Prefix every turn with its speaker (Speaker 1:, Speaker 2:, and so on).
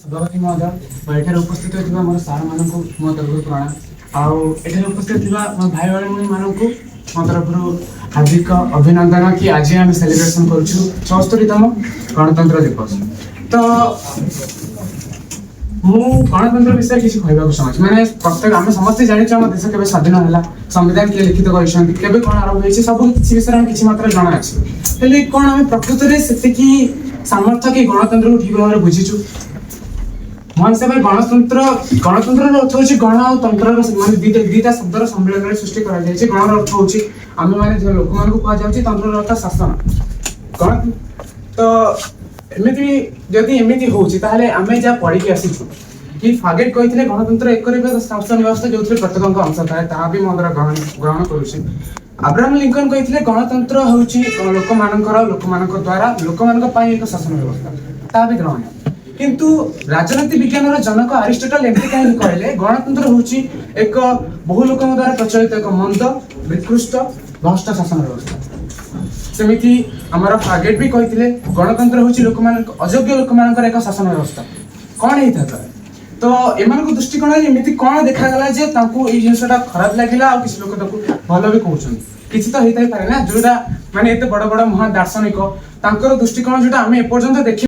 Speaker 1: सभापति महोदय एठार उपस्थित होता मोर सार मान मो तरफ प्रणाम आठार उपस्थित मो भाई भाई मानक मो तरफ हार्दिक अभिनंदन कि आज आम सेलिब्रेशन कर74तम गणतंत्र दिवस। तो मु गणतंत्र विषय किसी कहवाक चाहूँगी मैंने प्रत्येक आम समस्ते जानी आम देश के स्वाधीन है संविधान किए लिखित कर कौन आरंभ हो सब किसी विषय किसी मात्रा जना अच्छे कौन आम प्रकृत में से सामर्थ्य कि गणतंत्र को ठीक भाव बुझीचु मोहन हिसाब से गणतंत्र अर्थ हूँ गण और तंत्र माने दीटा शब्दर सम्मिलन सृष्टि कर गणर अर्थ हूँ आम मैंने लोक मान कहुच्छे तंत्र अर्थ शासन गण। तो एमती जदि एमती होने आम जहाँ पढ़ी आसीचु कि फागेट कहते गणतंत्र एक शासन व्यवस्था जो प्रत्येक अंश थाए ता भी मो द्वारा ग्रहण करुच्छे। अब्राहम लिंकन कहते गणतंत्र हूँ लोक मान द्वारा लोक मान एक शासन व्यवस्था ता भी ग्रहण किंतु राजनीति विज्ञान जनक अरिस्टोटल एमती कहीं कहले गणतंत्र हूँ एक बहु लोक द्वारा प्रचलित एक मंद विकृष्ट भ्रष्ट शासन व्यवस्था। सेमिति आमर फागेट भी कहते गणतंत्र हूँ लोक अयोग्य लोक मान एक शासन व्यवस्था कौन होता है। तो एम दृष्टिकोण एमती कौन देखागला जे जिनसा खराब लगे आ किसी लोग भल भी कहते किसी तो होता ही पारे ना जोटा माने एत बड़ बड़ महान दार्शनिक दृष्टिकोण जोटा आम एपर्यंत देखी